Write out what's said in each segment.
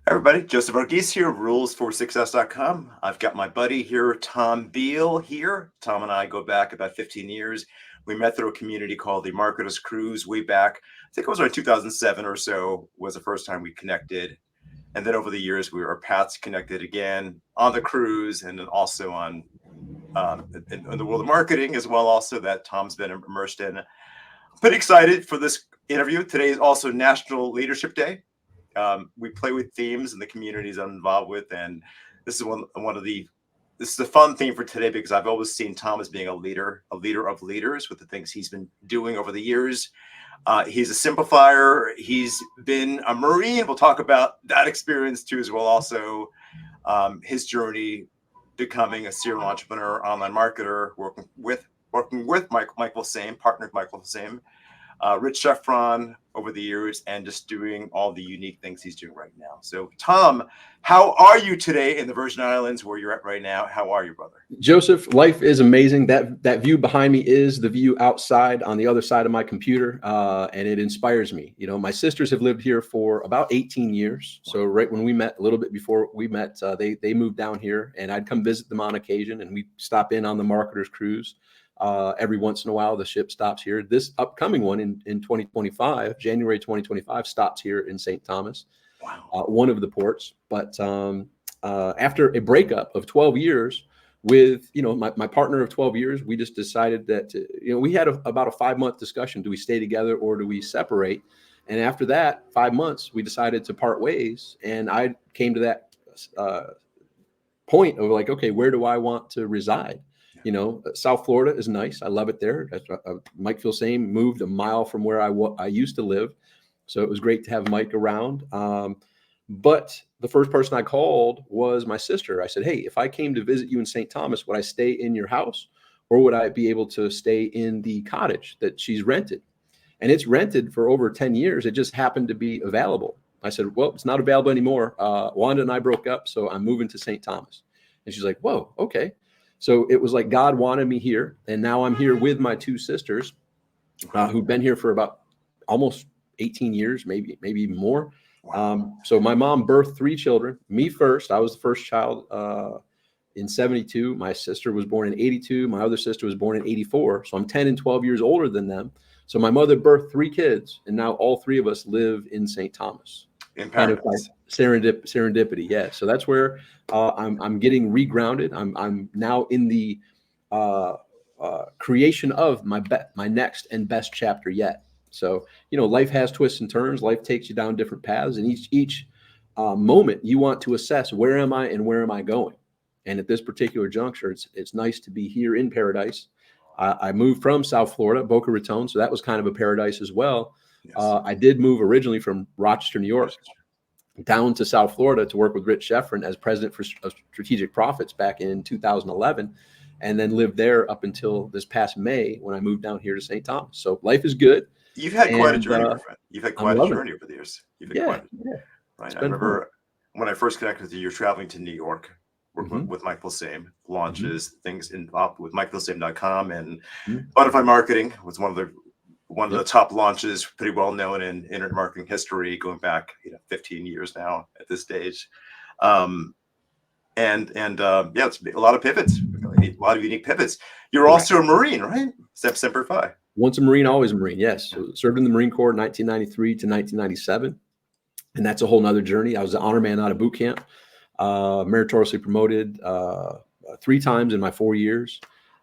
Everybody, Joseph Varghese here, rulesforsuccess.com. I've got my buddy here, Tom Beal here. Tom and I go back about 15 years. We met through a community called the Marketers Cruise way back. I think it was around 2007 or so was the first time we connected. And then over the years, our paths connected again on the cruise and then also on in the world of marketing as well also that Tom's been immersed in. I'm pretty excited for this interview. Today is also National Leadership Day. We play with themes in the communities I'm involved with, and this is this is a fun theme for today because I've always seen Tom as being a leader of leaders with the things he's been doing over the years. He's a simplifier. He's been a Marine. We'll talk about that experience too as well. Also, his journey becoming a serial entrepreneur, online marketer, working with Michael Same, partnered Michael Same. Rich Chevron over the years and just doing all the unique things he's doing right now. So, Tom, how are you today in the Virgin Islands where you're at right now? How are you, brother? Joseph, life is amazing. That view behind me is the view outside on the other side of my computer, and it inspires me. You know, my sisters have lived here for about 18 years. So right when we met, a little bit before we met, they moved down here, and I'd come visit them on occasion, and we'd stop in on the Marketers Cruise. Every once in a while, the ship stops here. This upcoming one in 2025, January 2025, stops here in St. Thomas, one of the ports. But after a breakup of 12 years with, my partner of 12 years, we just decided that, we had about a 5-month discussion. Do we stay together or do we separate? And after that 5 months, we decided to part ways. And I came to that point of like, okay, where do I want to reside? South Florida is nice. I love it there. Mike Filsame moved a mile from where I used to live. So it was great to have Mike around. But the first person I called was my sister. I said, hey, if I came to visit you in St. Thomas, would I stay in your house or would I be able to stay in the cottage that she's rented? And it's rented for over 10 years. It just happened to be available. I said, well, it's not available anymore. Wanda and I broke up, so I'm moving to St. Thomas. And she's like, whoa, okay. So it was like God wanted me here. And now I'm here with my two sisters who've been here for about almost 18 years, maybe even more. So my mom birthed 3 children, me first. I was the first child in 72. My sister was born in 82. My other sister was born in 84. So I'm 10 and 12 years older than them. So my mother birthed 3 kids. And now all 3 of us live in St. Thomas. In paradise. Kind of like serendipity. Yeah. So that's where I'm getting regrounded. I'm now in the creation of my next and best chapter yet. So, life has twists and turns. Life takes you down different paths, and each moment you want to assess where am I and where am I going. And at this particular juncture, it's nice to be here in paradise. I moved from South Florida, Boca Raton, so that was kind of a paradise as well. Yes. I did move originally from Rochester, New York, down to South Florida to work with Rich Chevron as president for Strategic Profits back in 2011, and then lived there up until this past May when I moved down here to St. Thomas. So life is good. You've had quite a journey, my friend. You've had quite a journey over the years. Yeah. Right. I remember when I first connected with you, you're traveling to New York, working with Michael Same, launches, things involved with MikeFilsame.com, and Butterfly Marketing was one of the top launches, pretty well known in internet marketing history, going back 15 years now at this stage. It's a lot of pivots, a lot of unique pivots. You're also a Marine, right? Semper Fi. Once a Marine, always a Marine. Yes. So served in the Marine Corps 1993 to 1997. And that's a whole nother journey. I was an honor man out of boot camp, meritoriously promoted 3 times in my 4 years.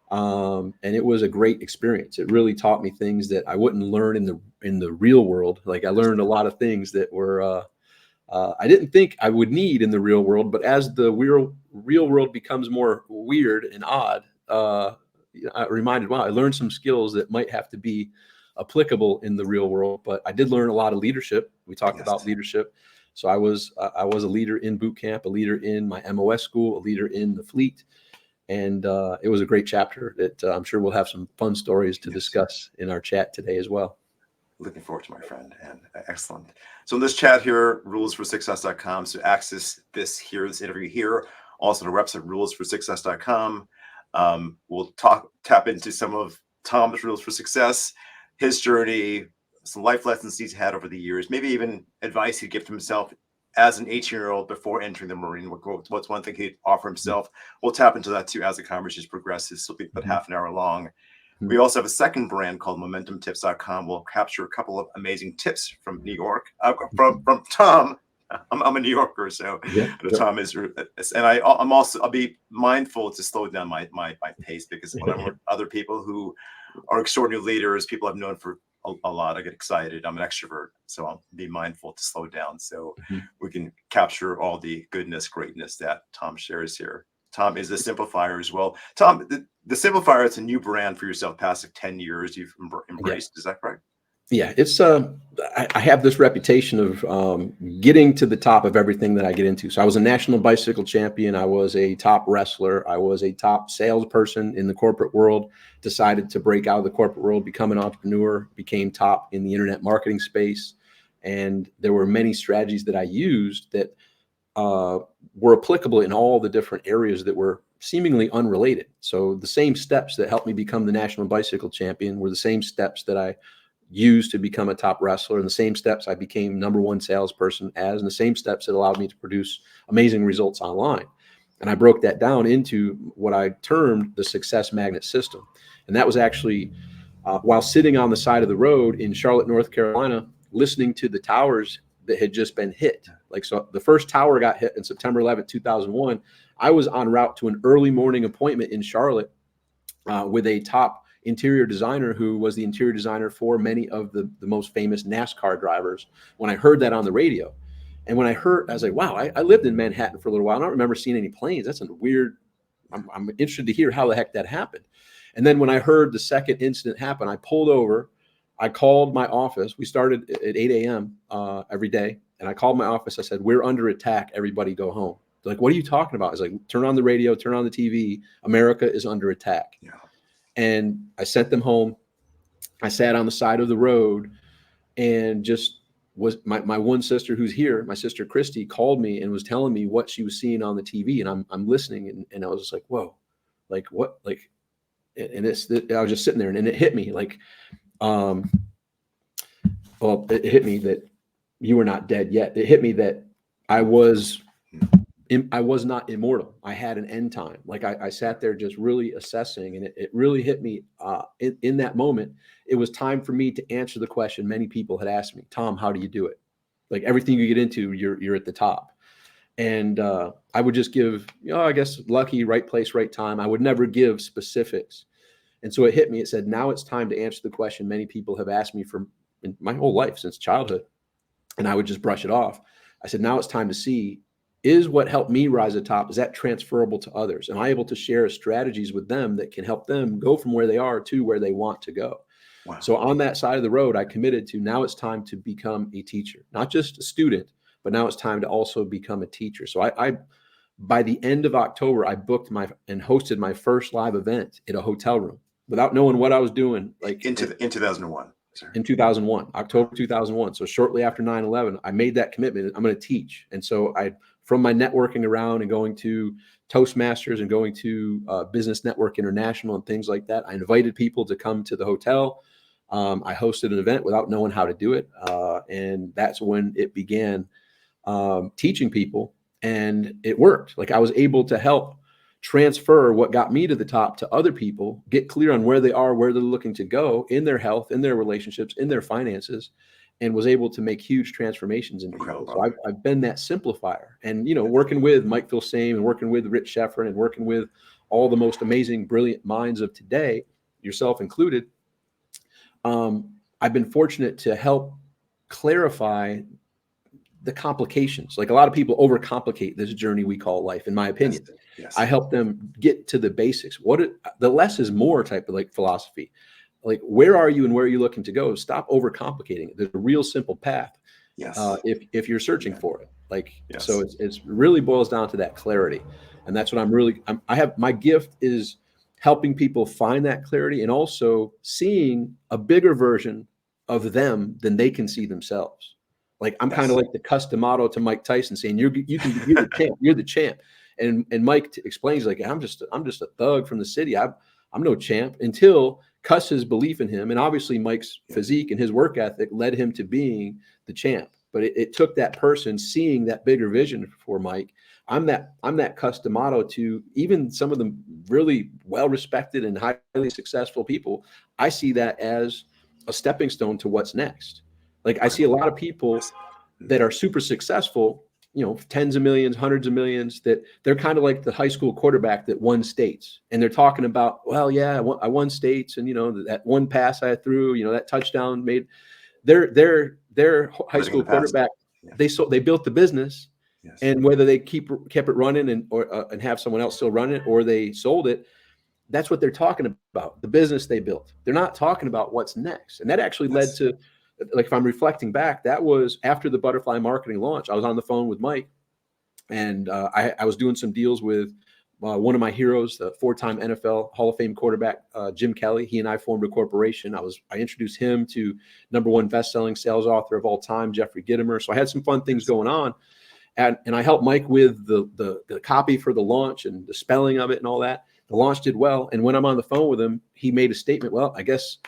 And it was a great experience. It really taught me things that I wouldn't learn in the real world. Like I learned a lot of things that were I didn't think I would need in the real world. But as the real world becomes more weird and odd, I reminded, wow, I learned some skills that might have to be applicable in the real world. But I did learn a lot of leadership. We talked about leadership. So I was a leader in boot camp, a leader in my MOS school, a leader in the fleet. And it was a great chapter that I'm sure we'll have some fun stories to discuss in our chat today as well. Looking forward to, my friend, and excellent. So in this chat here, rulesforsuccess.com. So access this interview here. Also the website, rulesforsuccess.com. We'll tap into some of Tom's rules for success, his journey, some life lessons he's had over the years, maybe even advice he'd give to himself as an 18-year-old before entering the Marine? What's one thing he'd offer himself? We'll tap into that too as the conversation progresses. So it'll be about Mhm. half an hour long. Mhm. We also have a second brand called momentumtips.com. We'll capture a couple of amazing tips from New York, from Tom. I'm a New Yorker, so Yeah, sure. Tom is, and I'll be mindful to slow down my pace, because when I'm with other people who are extraordinary leaders, people I've known for a lot, I get excited. I'm an extrovert, so I'll be mindful to slow down so Mhm. we can capture all the goodness, greatness that Tom shares here. Tom is a simplifier as well. Tom, the simplifier, it's a new brand for yourself, past 10 years you've Yeah. embraced. Is that correct? Yeah, it's I have this reputation of getting to the top of everything that I get into. So I was a national bicycle champion. I was a top wrestler. I was a top salesperson in the corporate world. Decided to break out of the corporate world, become an entrepreneur. Became top in the internet marketing space, and there were many strategies that I used that uh, were applicable in all the different areas that were seemingly unrelated. So the same steps that helped me become the national bicycle champion were the same steps that I used to become a top wrestler, and the same steps I became #1 salesperson as, and the same steps that allowed me to produce amazing results online. And I broke that down into what I termed the success magnet system. And that was actually while sitting on the side of the road in Charlotte, North Carolina, listening to the towers that had just been hit. Like, so the first tower got hit in September 11th, 2001. I was en route to an early morning appointment in Charlotte with a top interior designer who was the interior designer for many of the most famous NASCAR drivers. When I heard that on the radio, and when I heard, I was like, wow, I lived in Manhattan for a little while. I don't remember seeing any planes. That's a weird, I'm interested to hear how the heck that happened. And then when I heard the second incident happen, I pulled over. I called my office. We started at 8 a.m. Every day. And I called my office. I said, we're under attack. Everybody go home. They're like, what are you talking about? I was like, turn on the radio, turn on the TV. America is under attack. Yeah. And I sent them home. I sat on the side of the road and just was my one sister who's here, my sister Christy, called me and was telling me what she was seeing on the TV. And I'm listening, and I was just like, whoa, like what? Like, and I was just sitting there, and it hit me like, um, well, it hit me that you were not dead yet. It hit me that I was I was not immortal. I had an end time. Like I sat there just really assessing, and it really hit me in that moment. It was time for me to answer the question many people had asked me, Tom, how do you do it? Like everything you get into, you're at the top. And I would just give, I guess lucky, right place, right time. I would never give specifics. And so it hit me. It said, now it's time to answer the question many people have asked me for in my whole life since childhood. And I would just brush it off. I said, now it's time to see, is what helped me rise to the top, is that transferable to others? Am I able to share strategies with them that can help them go from where they are to where they want to go? Wow. So on that side of the road, I committed to, now it's time to become a teacher, not just a student, but now it's time to also become a teacher. So I by the end of October, I booked and hosted my first live event in a hotel room without knowing what I was doing. Like in 2001. Sorry. In 2001, October 2001. So shortly after 9/11, I made that commitment. I'm going to teach. And so from my networking around and going to Toastmasters and going to Business Network International and things like that, I invited people to come to the hotel. I hosted an event without knowing how to do it. And that's when it began teaching people, and it worked. Like I was able to help transfer what got me to the top to other people, get clear on where they are, where they're looking to go in their health, in their relationships, in their finances, and was able to make huge transformations in people. Incredible. So I've been that simplifier. And, working with Mike Filsame and working with Rich Sheffrin and working with all the most amazing, brilliant minds of today, yourself included, I've been fortunate to help clarify the complications. Like a lot of people overcomplicate this journey we call life, in my opinion. Yes. Yes. I help them get to the basics. The less is more type of like philosophy. Like, where are you and where are you looking to go? Stop overcomplicating it. There's a real simple path. Yes. If you're searching Yeah. for it, like, Yes. so it's really boils down to that clarity. And that's what I have, my gift is helping people find that clarity and also seeing a bigger version of them than they can see themselves. Like I'm kind of Yes. like the customato to Mike Tyson, saying you're the champ, you're the champ. And Mike explains, like, I'm just a thug from the city. I'm no champ, until Cuss's belief in him, and obviously Mike's physique and his work ethic led him to being the champ. but it took that person seeing that bigger vision for Mike. I'm that customato to even some of the really well-respected and highly successful people. I see that as a stepping stone to what's next. Like I see a lot of people that are super successful, tens of millions, hundreds of millions, that they're kind of like the high school quarterback that won states. And they're talking about, well, yeah, I won states. And, that one pass I threw, that touchdown made their high Living in school the past. quarterback. Yeah. They built the business. Yes. And whether they kept it running and have someone else still run it, or they sold it, that's what they're talking about, the business they built. They're not talking about what's next. And that actually led to, like, if I'm reflecting back, that was after the butterfly marketing launch. I was on the phone with Mike, and I was doing some deals with one of my heroes, the 4-time NFL Hall of Fame quarterback, Jim Kelly. He and I formed a corporation. I introduced him to #1 best-selling sales author of all time, Jeffrey Gitomer. So I had some fun things going on. And I helped Mike with the copy for the launch and the spelling of it and all that. The launch did well. And when I'm on the phone with him, he made a statement. Well, I guess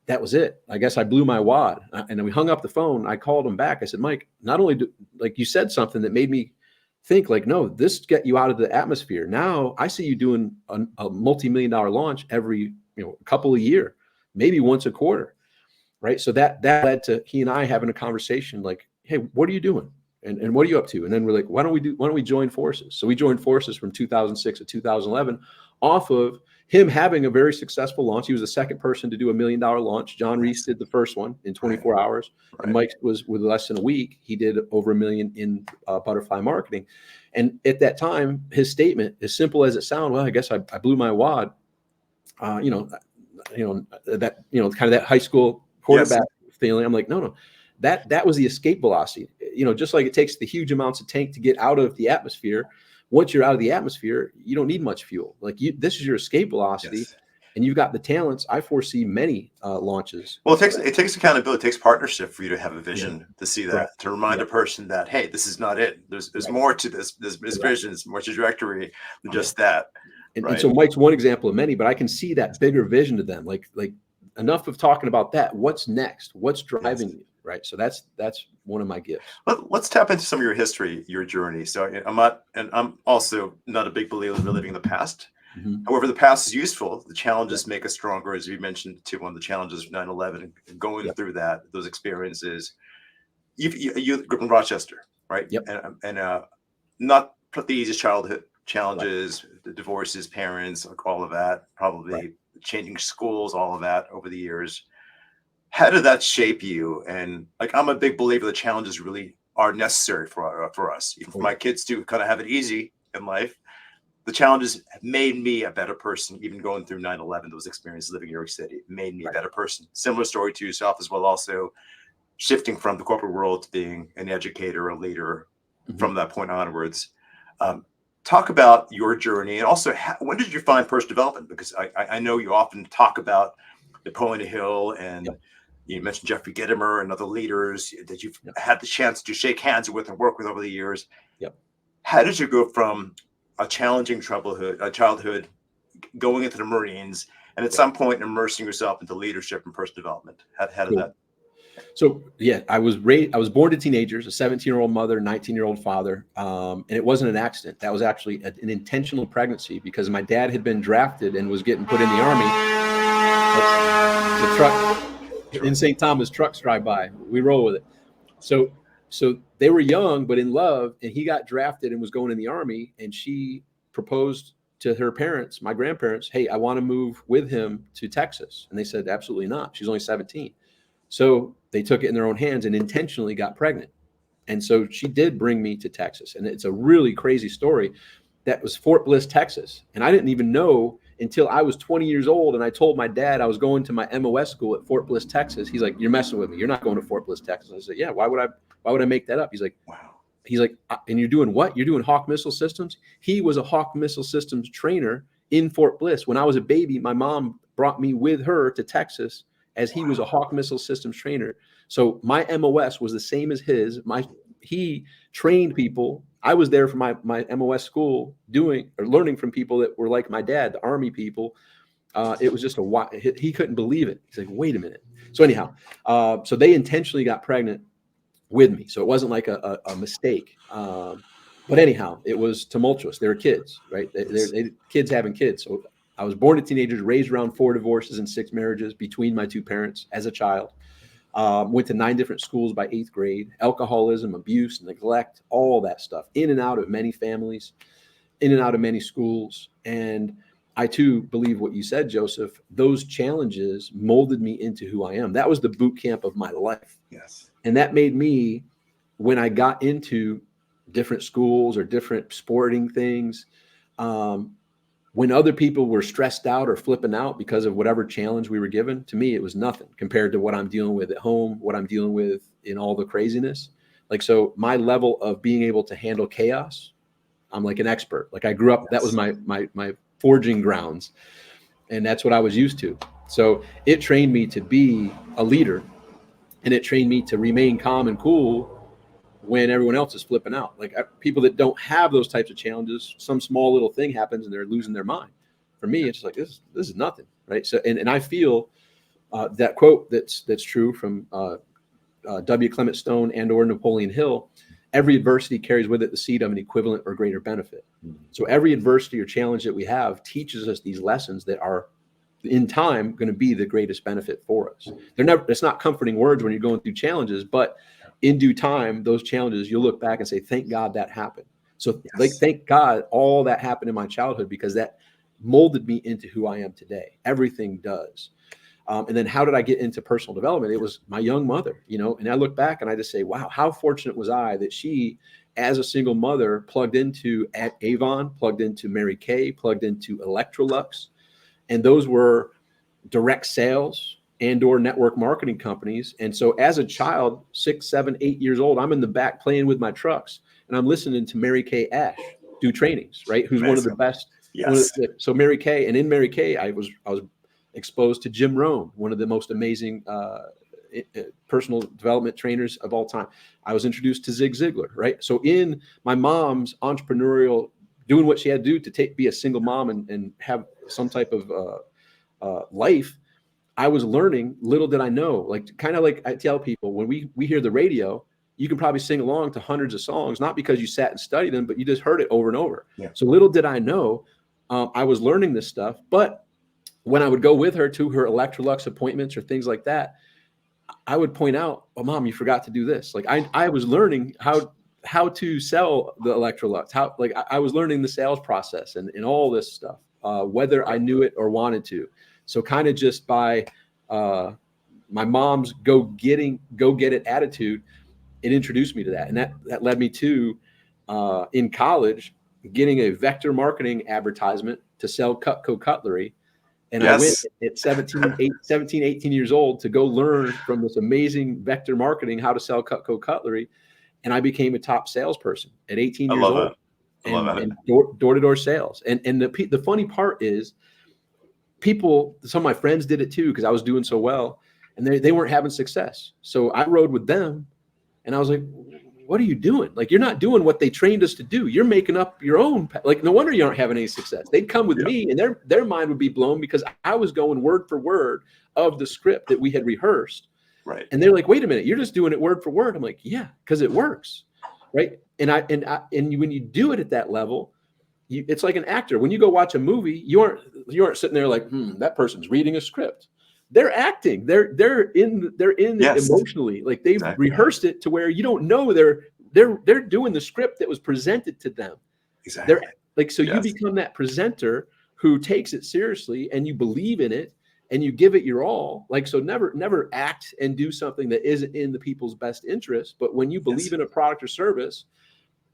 that was it. I guess I blew my wad. And then we hung up the phone. I called him back. I said, Mike, not only you said something that made me think, like, no, this get you out of the atmosphere. Now I see you doing a multi-million-dollar launch every couple of year, maybe once a quarter, right? So that led to he and I having a conversation, like, hey, what are you doing? And what are you up to? And then we're like, why don't we join forces? So we joined forces from 2006 to 2011 off of him having a very successful launch. He was the second person to do $1 million launch. John Reese did the first one in 24 hours. Right. And Mike was, with less than a week, he did over $1 million in butterfly marketing. And at that time, his statement, as simple as it sounded, well, I guess I blew my wad. That kind of that high school quarterback feeling. I'm like, no. That was the escape velocity. Just like it takes the huge amounts of tank to get out of the atmosphere. Once you're out of the atmosphere, you don't need much fuel. This is your escape velocity, and you've got the talents. I foresee many launches. Well, it takes accountability. It takes partnership for you to have a vision, to see that, to remind a person that, hey, this is not it. There's more to this vision. It's more trajectory than just that. And so Mike's one example of many, but I can see that bigger vision to them. Like enough of talking about that. What's next? What's driving you? Right. So that's one of my gifts. Let's tap into some of your history, your journey. So I'm also not a big believer in reliving the past. Mm-hmm. However, the past is useful. The challenges make us stronger, as we mentioned too, one of the challenges of 9/11 and going through those experiences. You grew up in Rochester, right? Yep. And not the easiest childhood challenges, the divorces, parents, all of that, probably changing schools, all of that over the years. How did that shape you? And I'm a big believer that challenges really are necessary for us. Even for my kids to kind of have it easy in life, the challenges have made me a better person. Even going through 9/11, those experiences living in New York City made me a better person. Similar story to yourself as well. Also, shifting from the corporate world to being an educator, a leader from that point onwards. Talk about your journey, and also when did you find personal development? Because I know you often talk about Napoleon Hill and you mentioned Jeffrey Gitomer and other leaders that you've had the chance to shake hands with and work with over the years. Yep. How did you go from a challenging childhood going into the Marines and at some point immersing yourself into leadership and personal development? How did that? So I was born to teenagers, a 17-year-old mother, 19-year-old father. And it wasn't an accident. That was actually an intentional pregnancy because my dad had been drafted and was getting put in the Army. The truck in St. Thomas, trucks drive by. We roll with it. So they were young, but in love, and he got drafted and was going in the Army, and she proposed to her parents, my grandparents, hey, I want to move with him to Texas. And they said, absolutely not. She's only 17. So they took it in their own hands and intentionally got pregnant. And so she did bring me to Texas. And it's a really crazy story. That was Fort Bliss, Texas. And I didn't even know until I was 20 years old. And I told my dad I was going to my MOS school at Fort Bliss, Texas. He's like, you're messing with me. You're not going to Fort Bliss, Texas. I said, yeah, why would I make that up? He's like, wow. He's like, and you're doing what? You're doing Hawk Missile Systems? He was a Hawk Missile Systems trainer in Fort Bliss. When I was a baby, my mom brought me with her to Texas as he was a Hawk Missile Systems trainer. So my MOS was the same as his. He trained people. I was there for my MOS school learning from people that were like my dad, the Army people. It was just he couldn't believe it. He's like, wait a minute. So anyhow, so they intentionally got pregnant. with me. So it wasn't like a mistake. But anyhow, it was tumultuous. They were kids, right? Yes. Kids having kids. So I was born to teenagers, raised around 4 divorces and 6 marriages between my 2 parents as a child. Went to 9 different schools by 8th grade, alcoholism, abuse, neglect, all that stuff, in and out of many families, in and out of many schools. And I too believe what you said, Joseph. Those challenges molded me into who I am. That was the boot camp of my life. Yes. And that made me, when I got into different schools or different sporting things, when other people were stressed out or flipping out because of whatever challenge we were given, to me, it was nothing compared to what I'm dealing with at home, what I'm dealing with in all the craziness. Like, so my level of being able to handle chaos, I'm like an expert. Like I grew up, that was Yes. my forging grounds. And that's what I was used to. So it trained me to be a leader, and it trained me to remain calm and cool when everyone else is flipping out. Like people that don't have those types of challenges, some small little thing happens and they're losing their mind. For me, it's just like, this is nothing. Right. So, and I feel that quote that's true from W. Clement Stone and or Napoleon Hill: every adversity carries with it the seed of an equivalent or greater benefit. So every adversity or challenge that we have teaches us these lessons that are in time going to be the greatest benefit for us. It's not comforting words when you're going through challenges, but in due time, those challenges, you'll look back and say, thank God that happened. So like, Yes. thank God all that happened in my childhood, because that molded me into who I am today. Everything does. And then how did I get into personal development? It was my young mother, and I look back and I just say, wow, how fortunate was I that she, as a single mother, plugged into Avon, plugged into Mary Kay, plugged into Electrolux. And those were direct sales and or network marketing companies. And so as a child, 6, 7, 8 years old, I'm in the back playing with my trucks and I'm listening to Mary Kay Ash do trainings, right? Who's one of the Amazing. best. Yes. So Mary Kay, and in Mary Kay, I was exposed to Jim Rohn, one of the most amazing personal development trainers of all time. I was introduced to Zig Ziglar, right? So in my mom's entrepreneurial, doing what she had to do to be a single mom and have some type of life, I was learning. Little did I know, like kind of like I tell people, when we hear the radio, you can probably sing along to hundreds of songs, not because you sat and studied them, but you just heard it over and over. Yeah. So little did I know, I was learning this stuff. But when I would go with her to her Electrolux appointments or things like that, I would point out, oh, Mom, you forgot to do this. Like I was learning how to sell the Electrolux, I was learning the sales process and all this stuff, whether I knew it or wanted to. So kind of just by my mom's go get it attitude, it introduced me to that. And that led me to, in college, getting a vector marketing advertisement to sell Cutco cutlery. And I went Yes. at 17, 18 years old to go learn from this amazing vector marketing how to sell Cutco cutlery. And I became a top salesperson at 18 I years love old, it. I love it. and door-to-door sales. And the funny part is, some of my friends did it too, because I was doing so well, and they weren't having success. So I rode with them, and I was like, what are you doing? Like, you're not doing what they trained us to do. You're making up your own. Like, no wonder you aren't having any success. They'd come with Yeah. me, and their mind would be blown, because I was going word for word of the script that we had rehearsed. Right. And they're like, wait a minute, you're just doing it word for word. I'm like, yeah, because it works. Right. And when you do it at that level, it's like an actor. When you go watch a movie, you aren't sitting there like, that person's reading a script. They're acting. They're in it Yes. emotionally. Like they've Exactly. rehearsed it to where you don't know they're doing the script that was presented to them. Exactly. They're like, so you Yes. become that presenter who takes it seriously and you believe in it and you give it your all. Like, so never act and do something that isn't in the people's best interest. But when you believe Yes. in a product or service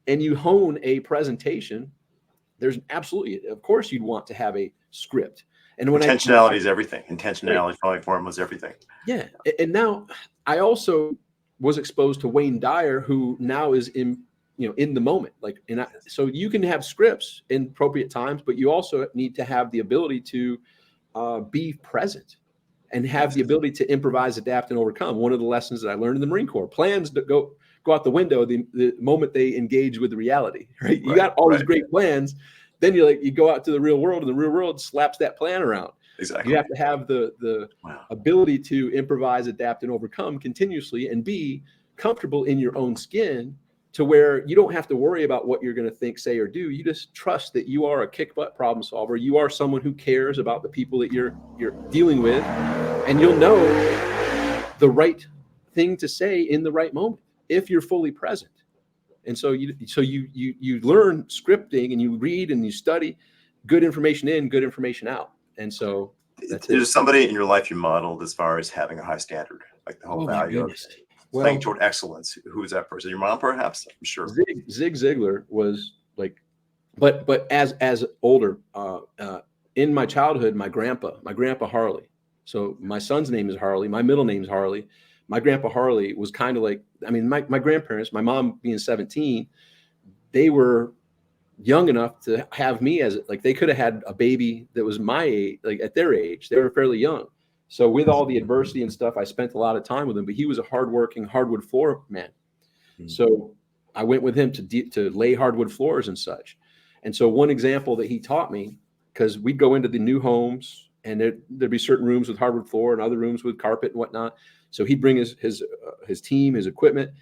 and you hone a presentation, there's absolutely, of course, you'd want to have a script. And when Intentionality is everything. right, Intentionality, following form was everything. yeah. And now I also was exposed to Wayne Dyer, who now is in the moment. Like, so you can have scripts in appropriate times, but you also need to have the ability to be present and have Yes. the ability to improvise, adapt, and overcome. One of the lessons that I learned in the Marine Corps: plans that go out the window the moment they engage with the reality. Right? You got all these great plans, then you go out to the real world, and the real world slaps that plan around. Exactly. You have to have the ability to improvise, adapt, and overcome continuously, and be comfortable in your own skin to where you don't have to worry about what you're going to think, say, or do. You just trust that you are a kick butt problem solver. You are someone who cares about the people that you're dealing with, and you'll know the right thing to say in the right moment if you're fully present. And so you learn scripting, and you read and you study good information in, good information out. And so that's There's somebody in your life you modeled as far as having a high standard, like the whole Oh my value of goodness. playing Well, toward excellence. Who is that person? Your mom, perhaps? I'm sure. Zig Ziglar was like, but as older, in my childhood, my grandpa Harley. So my son's name is Harley. My middle name's Harley. My grandpa Harley was kind of like, I mean, my grandparents, my mom being 17, they were young enough to have me as like, they could have had a baby that was my age, like at their age. They were fairly young. So with all the adversity and stuff, I spent a lot of time with him, but he was a hardworking hardwood floor man. So I went with him to lay hardwood floors and such. And so one example that he taught me, because we'd go into the new homes and there'd be certain rooms with hardwood floor and other rooms with carpet and whatnot. So he'd bring his team, his equipment,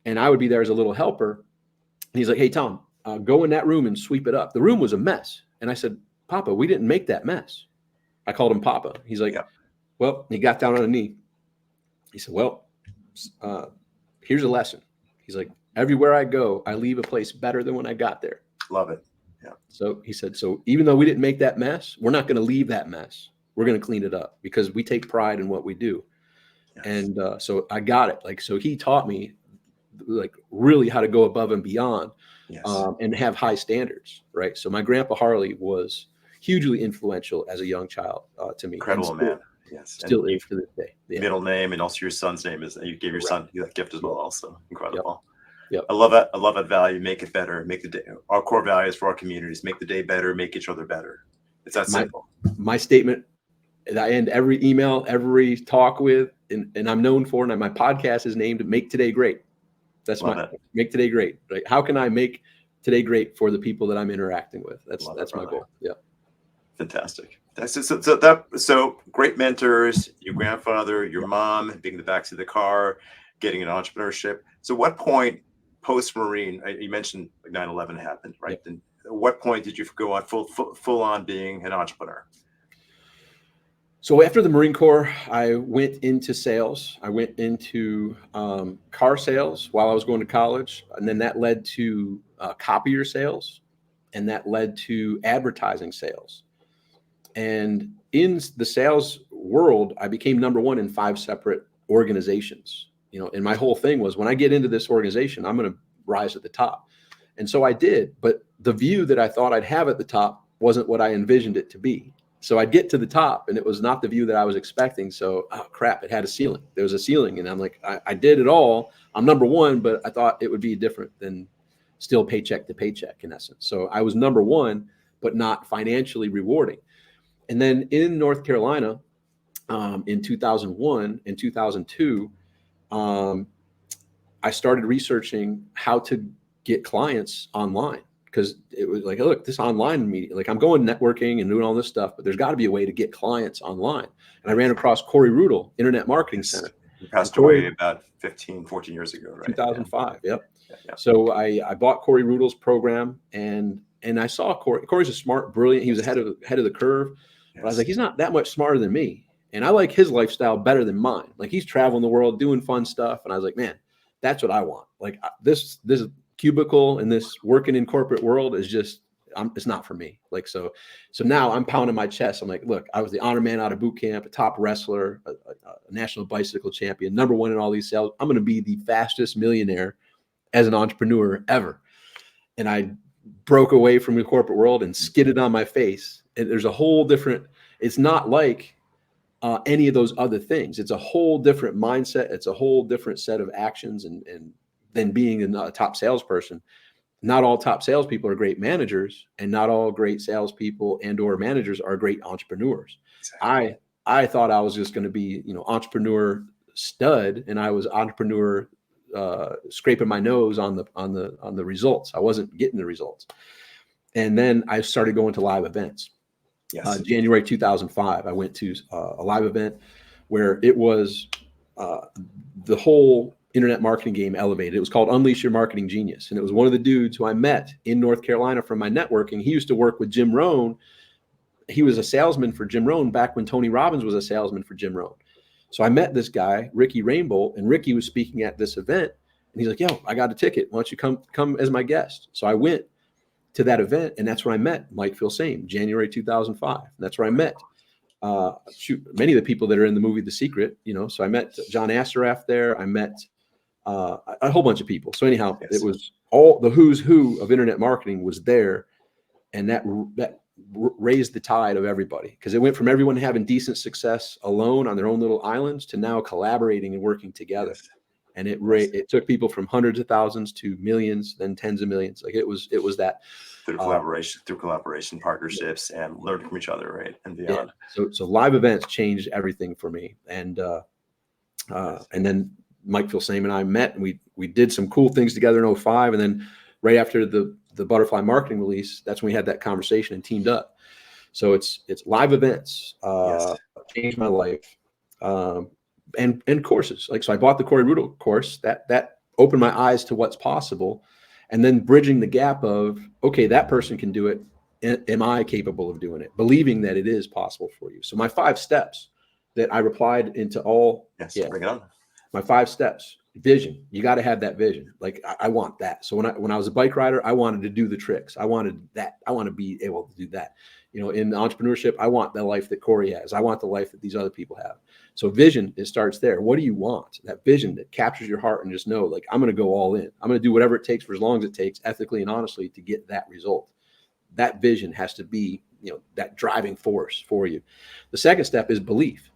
and I would be there as a little helper. And he's like, "Hey, Tom, go in that room and sweep it up." The room was a mess. And I said, "Papa, we didn't make that mess." I called him Papa. He's like, "Well," he got down on a knee. He said, "Well, here's a lesson." He's like, "Everywhere I go, I leave a place better than when I got there." Love it. Yeah. So he said, "So even though we didn't make that mess, we're not going to leave that mess. We're going to clean it up because we take pride in what we do." Yes. And so I got it. Like, so he taught me like really how to go above and beyond, and have high standards. Right. So my grandpa Harley was hugely influential as a young child to me. Incredible man. Yes. Still is to this day. Yeah. Middle name, and also your son's name is, you gave your son that gift as well. Also incredible. Yep. I love that. I love that value. Make it better. Make the day. Our core values for our communities: make the day better, make each other better. It's that simple. My statement that I end every email, every talk with, and I'm known for, and my podcast is named "Make Today Great." That's Make Today Great. Right? How can I make today great for the people that I'm interacting with? That's my goal. Yeah. Fantastic. So great mentors, your grandfather, your mom, being the backseat of the car, getting an entrepreneurship. So what point post-Marine, you mentioned 9/11 happened, right? Yep. And at what point did you go on full on being an entrepreneur? So after the Marine Corps, I went into sales. I went into car sales while I was going to college. And then that led to copier sales. And that led to advertising sales. And in the sales world, I became number one in 5 separate organizations. You know, and my whole thing was, when I get into this organization, I'm going to rise at the top. And so I did. But the view that I thought I'd have at the top wasn't what I envisioned it to be. So I'd get to the top and it was not the view that I was expecting. So, oh crap, it had a ceiling. There was a ceiling. And I'm like, I did it all. I'm number one, but I thought it would be different than still paycheck to paycheck in essence. So I was number one, but not financially rewarding. And then in North Carolina, in 2001 and 2002, I started researching how to get clients online. Because it was like, look, this online media, like I'm going networking and doing all this stuff, but there's got to be a way to get clients online. And I ran across Corey Rudel, Internet Marketing Center. He passed away about 14 years ago, right? 2005. Yeah. Yep. So I bought Corey Rudel's program, and I saw Corey. Corey's a smart, brilliant. He was ahead of the curve. But I was like, he's not that much smarter than me. And I like his lifestyle better than mine. Like, he's traveling the world doing fun stuff. And I was like, man, that's what I want. Like this cubicle and this working in corporate world is just, it's not for me. Like, so now I'm pounding my chest. I'm like, look, I was the honor man out of boot camp, a top wrestler, a national bicycle champion, number one in all these sales. I'm going to be the fastest millionaire as an entrepreneur ever. And I broke away from the corporate world and skidded on my face. And there's a whole different, it's not like any of those other things. It's a whole different mindset. It's a whole different set of actions and than being a top salesperson. Not all top salespeople are great managers, and not all great salespeople and or managers are great entrepreneurs. Exactly. I thought I was just going to be, entrepreneur stud, and I was entrepreneur scraping my nose on the results. I wasn't getting the results. And then I started going to live events. Yes. January 2005, I went to a live event where it was the whole internet marketing game elevated. It was called Unleash Your Marketing Genius. And it was one of the dudes who I met in North Carolina from my networking. He used to work with Jim Rohn. He was a salesman for Jim Rohn back when Tony Robbins was a salesman for Jim Rohn. So I met this guy, Ricky Rainbow, and Ricky was speaking at this event. And he's like, yo, I got a ticket. Why don't you come as my guest? So I went to that event, and that's where I met Mike Filsaime, January 2005. And that's where I met many of the people that are in the movie The Secret. So I met John Assaraf there. I met a whole bunch of people. So anyhow, It was all the who's who of internet marketing was there, and that raised the tide of everybody, because it went from everyone having decent success alone on their own little islands to now collaborating and working together. Yes. And it took people from hundreds of thousands to millions, then tens of millions. Like it was that through collaboration, partnerships, and learning from each other, right, and beyond. Yeah. So live events changed everything for me, and then Mike Filsaime and I met, and we did some cool things together in 2005, and then right after the Butterfly marketing release, that's when we had that conversation and teamed up. So it's live events changed my life. And courses. So I bought the Corey Rudel course that opened my eyes to what's possible, and then bridging the gap of, okay, that person can do it. Am I capable of doing it? Believing that it is possible for you. So my 5 steps that I replied into all. Bring it on. My 5 steps: vision. You got to have that vision. Like I want that. So when I was a bike rider, I wanted to do the tricks. I wanted that. I want to be able to do that. In entrepreneurship, I want the life that Corey has. I want the life that these other people have. So vision, it starts there. What do you want? That vision that captures your heart and just know, like, I'm going to go all in. I'm going to do whatever it takes for as long as it takes, ethically and honestly, to get that result. That vision has to be, that driving force for you. The second step is belief.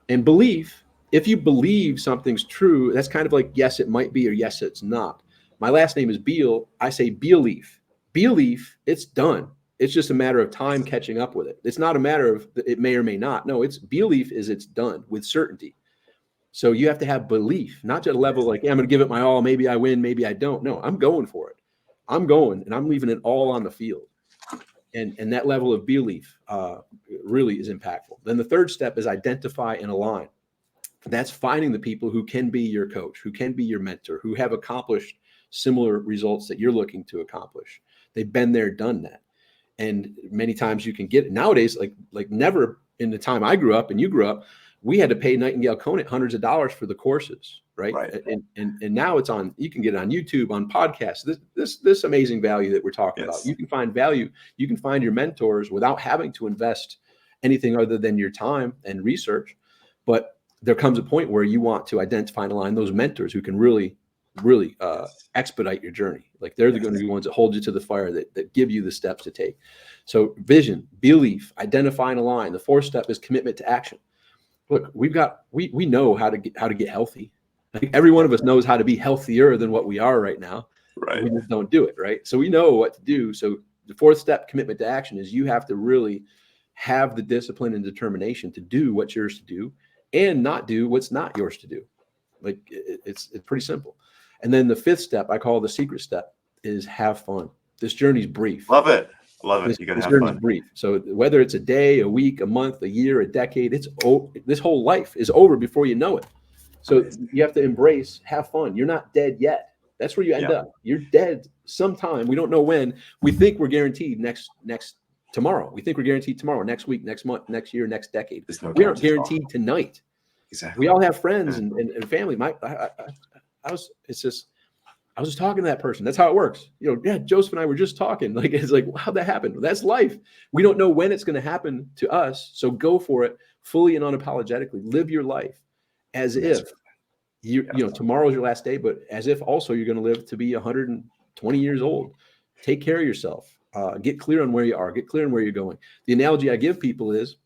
And belief, if you believe something's true, that's kind of like, yes, it might be, or yes, it's not. My last name is Beal. I say belief. Belief, it's done. It's just a matter of time catching up with it. It's not a matter of it may or may not. No, it's belief is it's done with certainty. So you have to have belief, not just a level like, I'm going to give it my all. Maybe I win, maybe I don't. No, I'm going for it. I'm going, and I'm leaving it all on the field. And that level of belief really is impactful. Then the third step is identify and align. That's finding the people who can be your coach, who can be your mentor, who have accomplished similar results that you're looking to accomplish. They've been there, done that. And many times you can get it. Nowadays, like never in the time I grew up and you grew up, we had to pay Nightingale Conant hundreds of dollars for the courses, right? And now it's you can get it on YouTube, on podcasts. This amazing value that we're talking about. You can find value. You can find your mentors without having to invest anything other than your time and research. But there comes a point where you want to identify and align those mentors who can really expedite your journey. Like they're going to be ones that hold you to the fire, that give you the steps to take. So vision, belief, identify and align. The fourth step is commitment to action. Look, we know how to get healthy. I think every one of us knows how to be healthier than what we are right now. Right. We just don't do it. Right. So we know what to do. So the fourth step, commitment to action, is you have to really have the discipline and determination to do what's yours to do and not do what's not yours to do. Like it's pretty simple. And then the fifth step, I call the secret step, is have fun. This journey's brief. Love it. You got to have fun. Brief. So whether it's a day, a week, a month, a year, a decade, this whole life is over before you know it. So you have to embrace, have fun. You're not dead yet. That's where you end up. You're dead sometime. We don't know when. We think we're guaranteed next tomorrow. We think we're guaranteed tomorrow, next week, next month, next year, next decade. We aren't guaranteed tonight. Exactly. We all have friends and family. I was just talking to that person. That's how it works. Joseph and I were just talking. Like, it's like, how'd that happen? That's life. We don't know when it's going to happen to us. So go for it fully and unapologetically. Live your life as if tomorrow's your last day, but as if also you're going to live to be 120 years old. Take care of yourself. Get clear on where you are. Get clear on where you're going. The analogy I give people is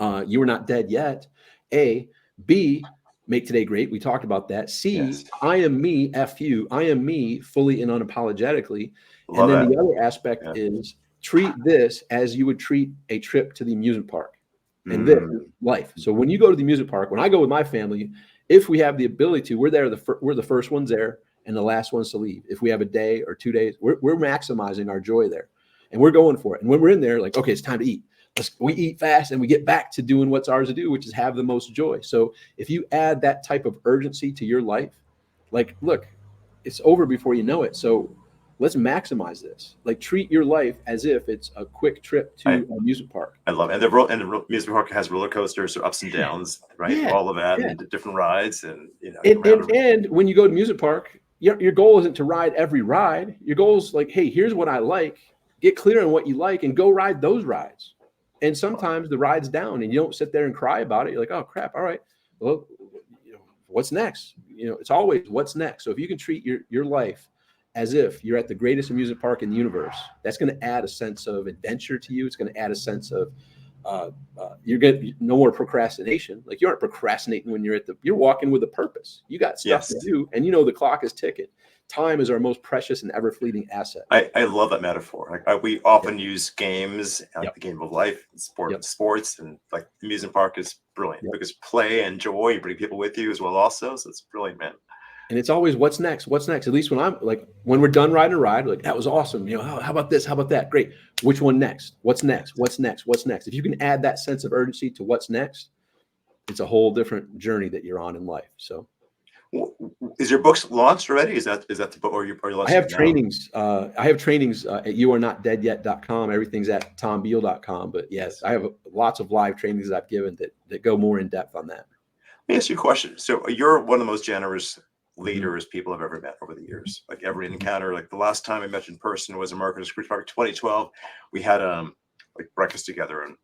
you are not dead yet. A. B. Make today great. We talked about that. C, I am me, F you. I am me fully and unapologetically. And then the other aspect is treat this as you would treat a trip to the amusement park. And this is life. So when you go to the amusement park, when I go with my family, if we have the ability to, we're there. We're the first ones there and the last ones to leave. If we have a day or 2 days, we're maximizing our joy there, and we're going for it. And when we're in there, like, okay, it's time to eat. We eat fast and we get back to doing what's ours to do, which is have the most joy. So if you add that type of urgency to your life, like, look, it's over before you know it. So let's maximize this. Like, treat your life as if it's a quick trip I to a amusement park. I love it. And the amusement park has roller coasters, so ups and downs, right? Yeah, All of that, yeah. and different rides, and And, around. and when you go to amusement park, your goal isn't to ride every ride. Your goal is like, hey, here's what I like. Get clear on what you like and go ride those rides. And sometimes the ride's down and you don't sit there and cry about it. You're like, oh crap, all right. Well, what's next? It's always what's next. So if you can treat your life as if you're at the greatest amusement park in the universe, that's going to add a sense of adventure to you. It's going to add a sense of you're getting no more procrastination. Like, you aren't procrastinating when you're walking with a purpose. You got stuff Yes, to do, and the clock is ticking. Time is our most precious and ever fleeting asset. I love that metaphor. Like, we often use games, like Yep. the game of life, Yep. sports, and like the amusement park is brilliant Yep. because play and joy, you bring people with you as well, also. So it's brilliant, man. And it's always what's next. What's next? At least when we're done riding a ride, like, that was awesome. How about this? How about that? Great. Which one next? What's next? What's next? What's next? If you can add that sense of urgency to what's next, it's a whole different journey that you're on in life. So Is your books launched already? Is that the book, or are you I launching have it now? trainings. I have trainings at youarenotdeadyet.com. Everything's at tombeal.com. But yes, I have lots of live trainings that I've given that go more in depth on that. Let me ask you a question. So you're one of the most generous Mhm. leaders people have ever met over the years. Like, every Mhm. encounter, like the last time I met you in person was in Marcus Cruise Park 2012. We had like breakfast together, and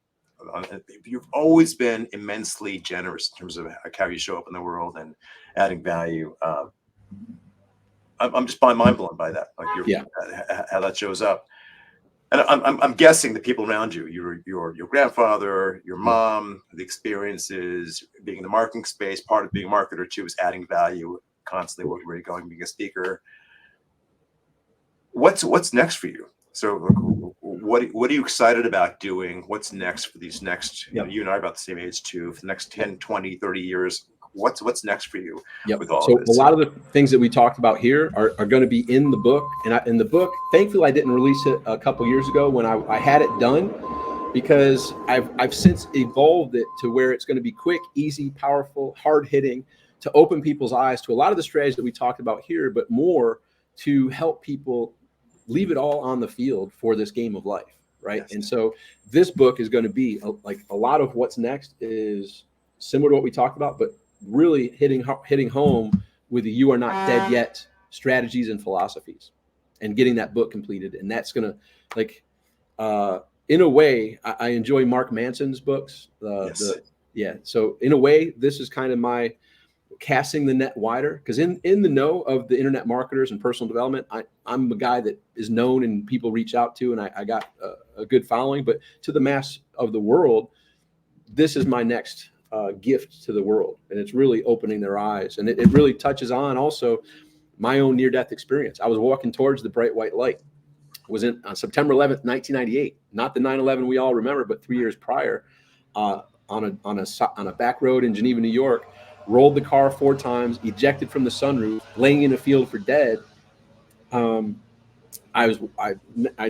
you've always been immensely generous in terms of how you show up in the world and adding value. I'm just mind blown by that. Like, Yeah. how that shows up. And I'm guessing the people around you, your grandfather, your Yeah. mom, the experiences, being in the marketing space, part of being a marketer too is adding value constantly, where you're going, being a speaker. What's next for you? So, what are you excited about doing? What's next for these next, Yep. you and I are about the same age too, for the next 10, 20, 30 years? What's next for you Yep. with all So of a this? lot of the things that we talked about here are going to be in the book. And in the book, thankfully, I didn't release it a couple years ago when I had it done, because I've since evolved it to where it's going to be quick, easy, powerful, hard hitting, to open people's eyes to a lot of the strategies that we talked about here, but more to help people leave it all on the field for this game of life. Right. Yes. And so this book is going to be like a lot of what's next is similar to what we talked about, but really hitting home with the "You Are Not Dead Yet" strategies and philosophies, and getting that book completed. And that's gonna, like, in a way, I enjoy Mark Manson's books. Yes. So in a way, this is kind of my casting the net wider, because in the know of the internet marketers and personal development, I'm a guy that is known and people reach out to, and I got a good following. But to the mass of the world, this is my next gift to the world, and it's really opening their eyes. And it really touches on also my own near-death experience. I was walking towards the bright white light. It was on September 11th, 1998, not the 9/11 we all remember, but 3 years prior, on a back road in Geneva, New York. Rolled the car 4 times, ejected from the sunroof, laying in a field for dead. Um, I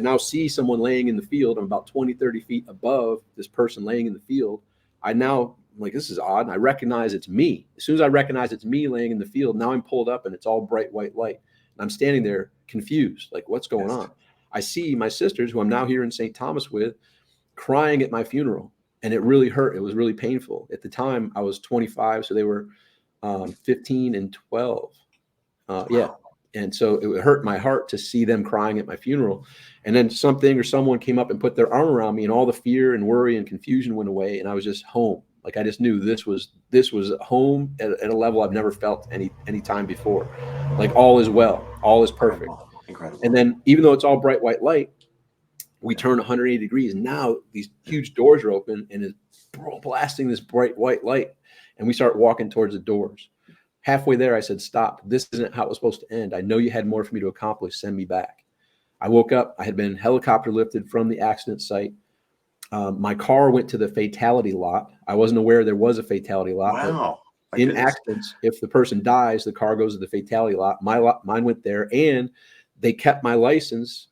now see someone laying in the field. I'm about 20, 30 feet above this person laying in the field. I now, I'm like, this is odd. And I recognize it's me. As soon as I recognize it's me laying in the field, now I'm pulled up and it's all bright white light. And I'm standing there confused, like, what's going on? I see my sisters, who I'm now here in St. Thomas with, crying at my funeral. And it really hurt. It was really painful. At the time, I was 25, so they were 15 and 12. Yeah. And so it hurt my heart to see them crying at my funeral. And then something or someone came up and put their arm around me, and all the fear and worry and confusion went away. And I was just home. Like, I just knew this was home at a level I've never felt any time before. Like, all is well, all is perfect. Incredible. And then, even though it's all bright white light, we turn 180 degrees. And now these huge doors are open, and it's blasting this bright white light. And we start walking towards the doors. Halfway there, I said, stop. This isn't how it was supposed to end. I know you had more for me to accomplish. Send me back. I woke up. I had been helicopter lifted from the accident site. My car went to the fatality lot. I wasn't aware there was a fatality lot. Wow. But in accidents, if the person dies, the car goes to the fatality lot. Mine went there, and they kept my license.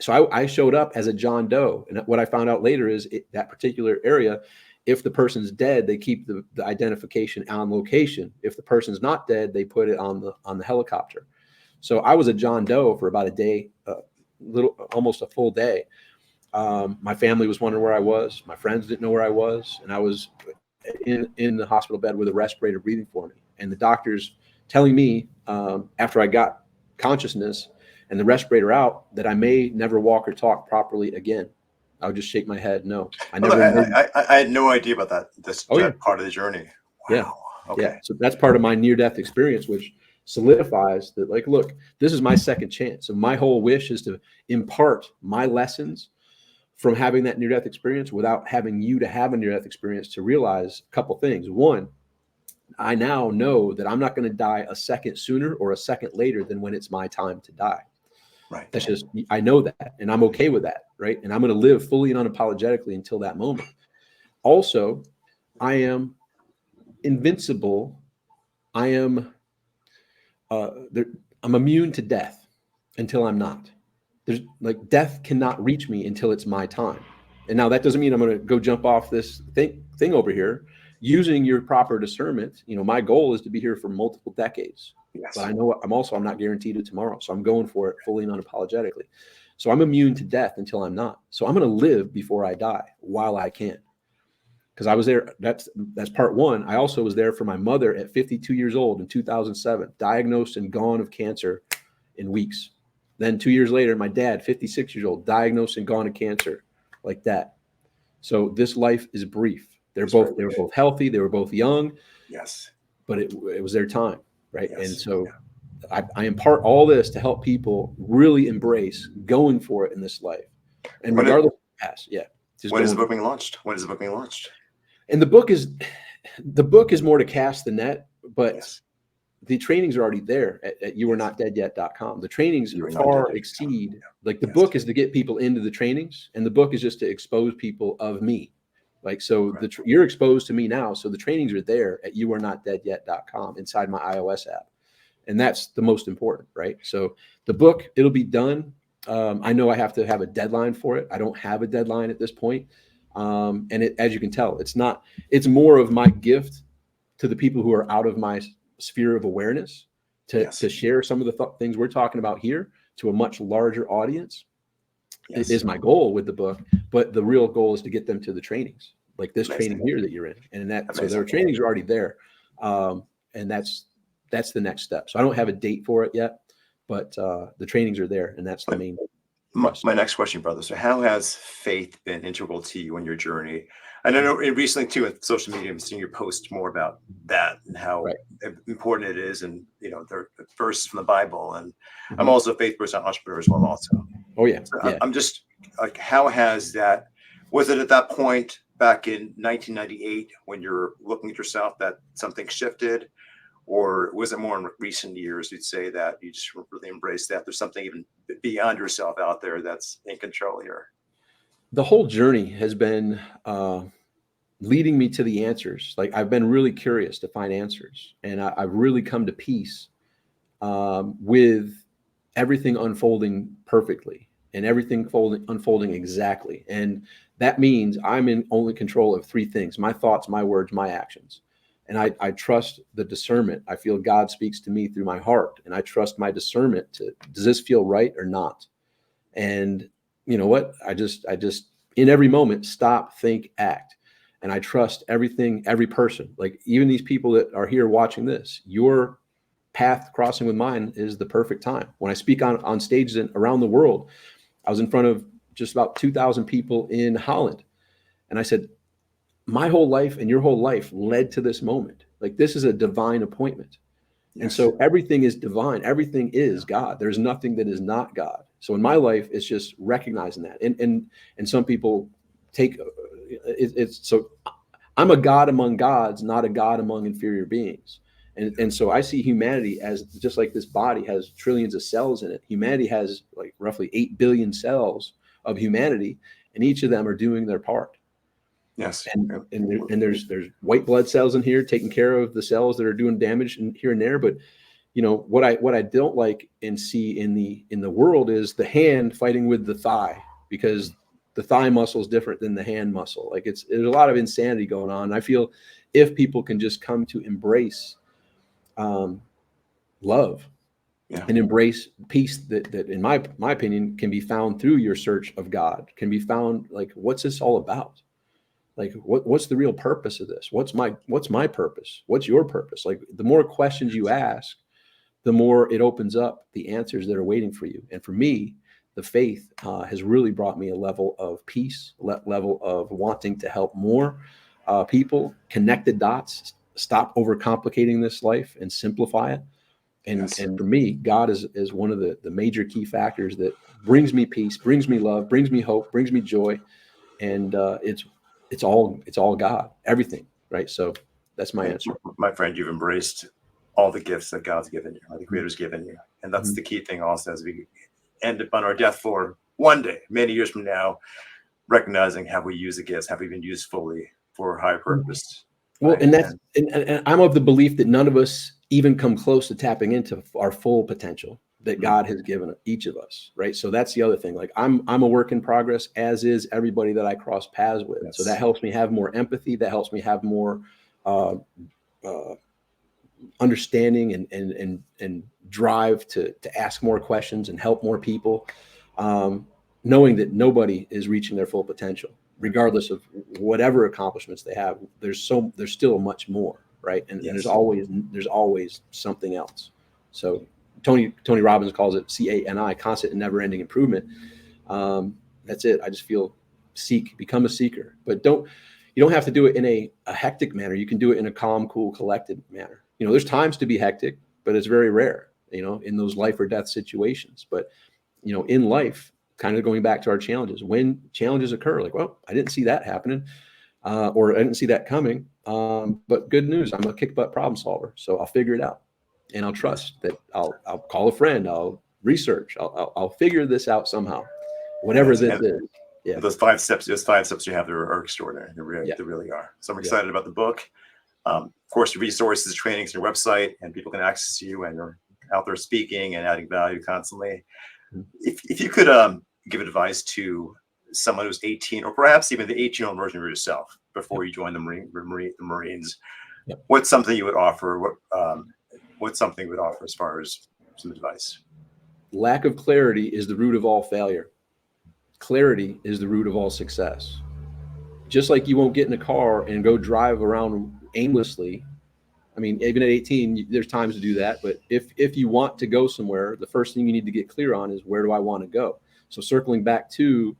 So I showed up as a John Doe. And what I found out later is that particular area If the person's dead, they keep the identification on location. If the person's not dead, they put it on the helicopter. So I was a John Doe for about a day, almost a full day. My family was wondering where I was. My friends didn't know where I was, and I was in the hospital bed with a respirator breathing for me. And the doctors telling me after I got consciousness and the respirator out that I may never walk or talk properly again. I would just shake my head. No, I never. I had no idea about that. Oh yeah, Part of the journey. yeah, Wow. Okay. yeah. So that's part of my near-death experience, which solidifies that, like, look, this is my second chance. So my whole wish is to impart my lessons from having that near-death experience without having you to have a near-death experience to realize a couple things. One, I now know that I'm not going to die a second sooner or a second later than when it's my time to die. Right. That's just, I know that, and I'm okay with that, right? And I'm going to live fully and unapologetically until that moment. Also, I am invincible. I am, I'm immune to death until I'm not. There's like, death cannot reach me until it's my time. And now that doesn't mean I'm going to go jump off this thing over here. Using your proper discernment, my goal is to be here for multiple decades. Yes. But I know I'm not guaranteed it tomorrow. So I'm going for it fully and unapologetically. So I'm immune to death until I'm not. So I'm going to live before I die while I can. Because I was there. That's part one. I also was there for my mother at 52 years old in 2007, diagnosed and gone of cancer in weeks. Then 2 years later, my dad, 56 years old, diagnosed and gone of cancer like that. So this life is brief. They were both healthy. They were both young. Yes. But it was their time, right? Yes. And so I impart all this to help people really embrace going for it in this life. And regardless of the past, yeah. When is the book being launched? And the book is more to cast the net, but yes. The trainings are already there at youarenotdeadyet.com. The trainings far exceed, like the book is to get people into the trainings, and the book is just to expose people of me. Like, so you're exposed to me now. So the trainings are there at youarenotdeadyet.com inside my iOS app. And that's the most important, right? So the book, it'll be done. I know I have to have a deadline for it. I don't have a deadline at this point. And as you can tell, it's more of my gift to the people who are out of my sphere of awareness to share some of the things we're talking about here to a much larger audience. It is my goal with the book, but the real goal is to get them to the trainings, like this training here that you're in. And so their trainings are already there. And that's the next step. So I don't have a date for it yet, but the trainings are there, and that's the main. My next question, brother. So how has faith been integral to you in your journey? And I know recently too, with social media, I'm seeing your post more about that and how important it is. And, they're verses from the Bible. And I'm also a faith person, entrepreneur as well also. Oh yeah. So I'm just like, how has that, was it at that point back in 1998 when you're looking at yourself that something shifted? Or was it more in recent years you'd say that you just really embrace that there's something even beyond yourself out there that's in control here? The whole journey has been leading me to the answers. Like, I've been really curious to find answers, and I've really come to peace with everything unfolding perfectly and everything unfolding exactly. And that means I'm in only control of three things: my thoughts, my words, my actions. And I trust the discernment. I feel God speaks to me through my heart, and I trust my discernment does this feel right or not? And you know what? I just in every moment, stop, think, act. And I trust everything, every person, like even these people that are here watching this, your path crossing with mine is the perfect time. When I speak on stages around the world, I was in front of just about 2,000 people in Holland. And I said, my whole life and your whole life led to this moment. Like, this is a divine appointment. Yes. And so everything is divine. Everything is God. There's nothing that is not God. So in my life, it's just recognizing that. And some people take it's so I'm a God among gods, not a God among inferior beings. And so I see humanity as just like this body has trillions of cells in it. Humanity has like roughly 8 billion cells of humanity, and each of them are doing their part. Yes. And there's white blood cells in here taking care of the cells that are doing damage here and there. But what I don't like and see in the world is the hand fighting with the thigh, because the thigh muscle is different than the hand muscle. Like there's a lot of insanity going on. And I feel if people can just come to embrace love and embrace peace that in my opinion can be found through your search of God, can be found like, what's this all about? Like what's the real purpose of this? What's my purpose? What's your purpose? Like the more questions you ask, the more it opens up the answers that are waiting for you. And for me, the faith has really brought me a level of peace, level of wanting to help more people, connect the dots, stop overcomplicating this life and simplify it. And for me, God is one of the major key factors that brings me peace, brings me love, brings me hope, brings me joy. And it's all God, everything. Right. So that's my answer. My friend, you've embraced all the gifts that God's given you, or the Creator's given you. And that's the key thing also, as we end up on our death floor one day, many years from now, recognizing, have we used the gifts? Have we been used fully for a high purpose? Well, right? And I'm of the belief that none of us even come close to tapping into our full potential that God has given each of us, right? So that's the other thing. Like I'm a work in progress, as is everybody that I cross paths with. So that helps me have more empathy. That helps me have more understanding and drive to ask more questions and help more people, knowing that nobody is reaching their full potential, regardless of whatever accomplishments they have. There's still much more, right? And there's always something else. So Tony Robbins calls it CANI, constant and never-ending improvement. That's it. I just feel become a seeker, but you don't have to do it in a hectic manner. You can do it in a calm, cool, collected manner. There's times to be hectic, but it's very rare, in those life or death situations. But, in life, kind of going back to our challenges, when challenges occur, like, well, I didn't see that happening, or I didn't see that coming. But good news, I'm a kick butt problem solver. So I'll figure it out, and I'll trust that I'll call a friend. I'll research. I'll figure this out somehow, whatever this is. Yeah. Those five steps you have are extraordinary. They really are. So I'm excited about the book. Of course, your resources, trainings, your website, and people can access you, and you're out there speaking and adding value constantly. If you could give advice to someone who's 18, or perhaps even the 18-year-old version of yourself before you joined the Marines, what's something you would offer? What's something you would offer as far as some advice? Lack of clarity is the root of all failure. Clarity is the root of all success. Just like you won't get in a car and go drive around aimlessly. I mean, even at 18, there's times to do that. But if you want to go somewhere, the first thing you need to get clear on is, where do I want to go? So circling back to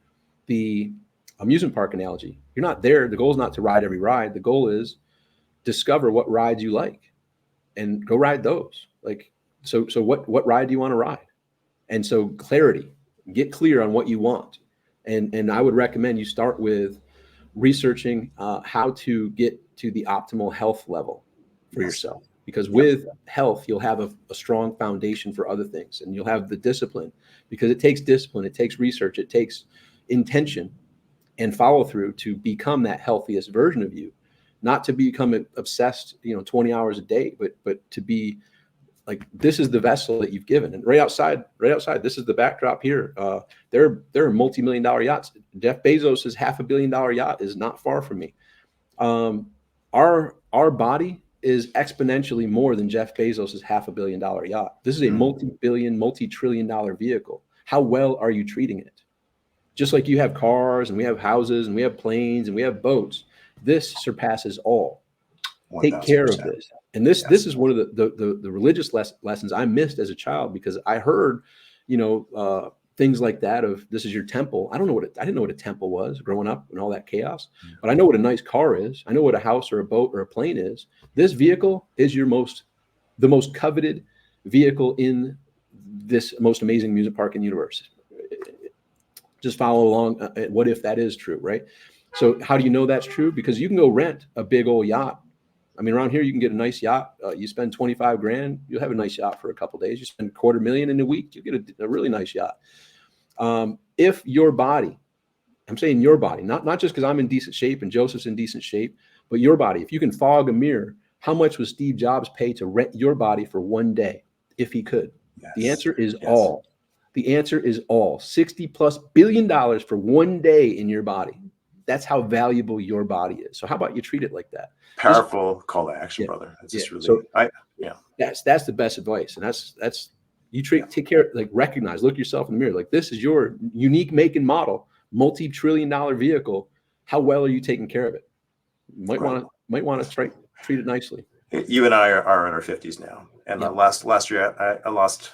the amusement park analogy, you're not there. The goal is not to ride every ride. The goal is discover what rides you like and go ride those. Like, so what ride do you want to ride? And so clarity, get clear on what you want. And I would recommend you start with researching how to get to the optimal health level for yourself, because with health, you'll have a strong foundation for other things, and you'll have the discipline, because it takes discipline, it takes research, it takes intention and follow through to become that healthiest version of you, not to become obsessed, 20 hours a day, but to be like, this is the vessel that you've given. And right outside, this is the backdrop here. There are multi-million-dollar yachts. Jeff Bezos's $500 million yacht is not far from me. Our body is exponentially more than Jeff Bezos's $500 million yacht. This is a multi-billion, multi-trillion-dollar vehicle. How well are you treating it? Just like you have cars and we have houses and we have planes and we have boats, this surpasses all. 1,000%. Take care of this. And this is one of the religious lessons I missed as a child, because I heard, things like that of, this is your temple. I didn't know what a temple was growing up and all that chaos, but I know what a nice car is. I know what a house or a boat or a plane is. This vehicle is the most coveted vehicle in this most amazing amusement park in the universe. Just follow along. What if that is true, right? So how do you know that's true? Because you can go rent a big old yacht. I mean, around here, you can get a nice yacht. You spend 25 grand, you'll have a nice yacht for a couple of days. You spend $250,000 in a week, you get a really nice yacht. If your body, I'm saying your body, not just because I'm in decent shape and Joseph's in decent shape, but your body, if you can fog a mirror, how much would Steve Jobs pay to rent your body for one day if he could? The answer is all. The answer is all. $60+ billion for one day in your body. That's how valuable your body is. So how about you treat it like that? Powerful call to action, Yeah, brother. That's yeah. just really, So yeah. that's the best advice. And that's you Yeah. take care, like recognize, look yourself in the mirror. Like, this is your unique make and model, multi-trillion-dollar vehicle. How well are you taking care of it? You might want to treat it nicely. You and I are in our 50s now. And Yep. last year, I lost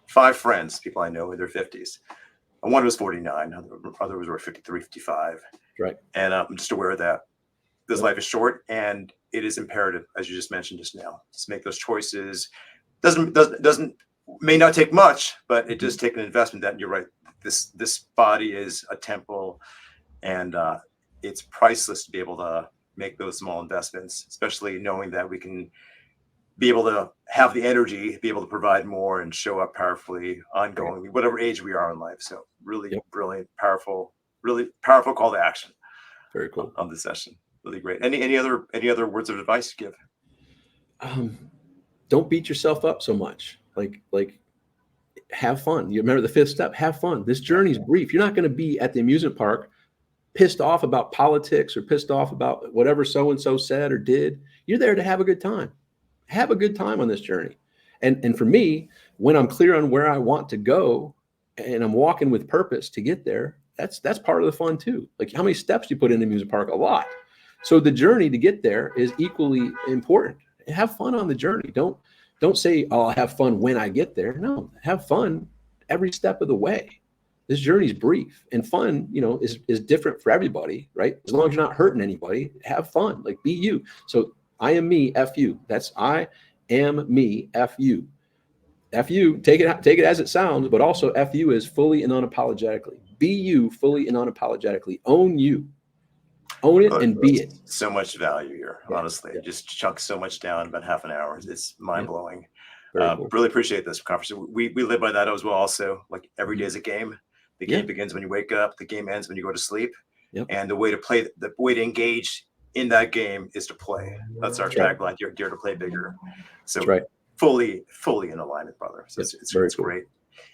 5 friends, people I know in their 50s. And one was 49, others were 53, 55. Right. And I'm just aware that this life is short, and it is imperative, as you just mentioned just now, to make those choices. Doesn't may not take much, but it does take an investment. That you're right. This body is a temple, and it's priceless to be able to make those small investments, especially knowing that we can be able to have the energy, be able to provide more and show up powerfully, ongoingly, whatever age we are in life. So really brilliant, powerful, really powerful call to action. Very cool. On this session. Really great. Any other words of advice to give? Don't beat yourself up so much. Like have fun. You remember the 5th step, have fun. This journey is brief. You're not going to be at the amusement park pissed off about politics or pissed off about whatever so-and-so said or did. You're there to have a good time. Have a good time on this journey. And for me, when I'm clear on where I want to go and I'm walking with purpose to get there, that's part of the fun too. Like, how many steps do you put in the amusement park? A lot. So the journey to get there is equally important. Have fun on the journey. Don't say, oh, I'll have fun when I get there. No, have fun every step of the way. This journey is brief, and fun, is different for everybody, right? As long as you're not hurting anybody, have fun. Like, be you. So I am me, F you. That's I am me, F you. F you, take it as it sounds, but also F you is fully and unapologetically. Be you fully and unapologetically. Own you. Own it and be it. So much value here, honestly. Yeah. Just chunk so much down in about half an hour. It's mind-blowing. Cool. Really appreciate this conversation. We live by that as well also. Like, every day is a game. The game begins when you wake up. The game ends when you go to sleep. Yep. And the way to engage in that game is to play. That's our tagline. Dare to play bigger. So fully in alignment, brother. So it's cool. Great.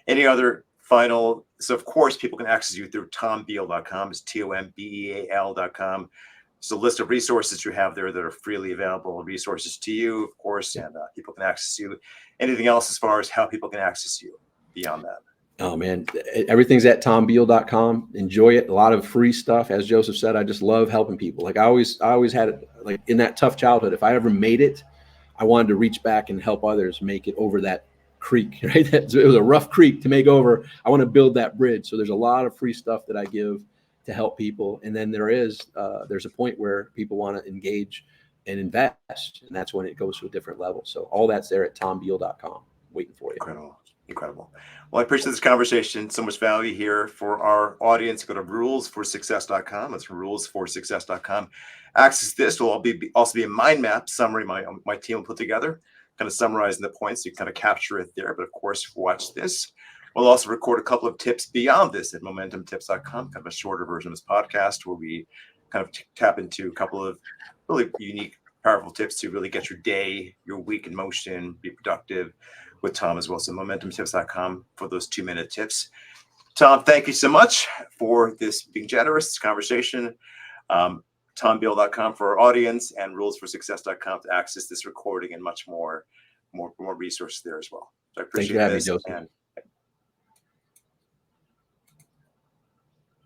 Any other final? So of course, people can access you through tombeal.com. It's TOMBEAL.com. It's a list of resources you have there that are freely available, resources to you, of course, and people can access you. Anything else as far as how people can access you beyond that? Oh man, everything's at tombeal.com. Enjoy it. A lot of free stuff. As Joseph said, I just love helping people. Like, I always had it, like, in that tough childhood. If I ever made it, I wanted to reach back and help others make it over that creek, right? It was a rough creek to make over. I want to build that bridge. So there's a lot of free stuff that I give to help people. And then there's a point where people want to engage and invest. And that's when it goes to a different level. So all that's there at tombeal.com, waiting for you. Incredible. Well, I appreciate this conversation. So much value here for our audience. Go to rulesforsuccess.com. That's rulesforsuccess.com. Access this will also be a mind map summary my team will put together, kind of summarizing the points. You can kind of capture it there. But of course, watch this. We'll also record a couple of tips beyond this at momentumtips.com, kind of a shorter version of this podcast where we kind of tap into a couple of really unique, powerful tips to really get your day, your week in motion, be productive with Tom as well. So momentumtips.com for those 2-minute tips. Tom, thank you so much for this being generous, this conversation. TomBeal.com for our audience, and rulesforsuccess.com to access this recording and much more resources there as well. So I appreciate this. Joseph. And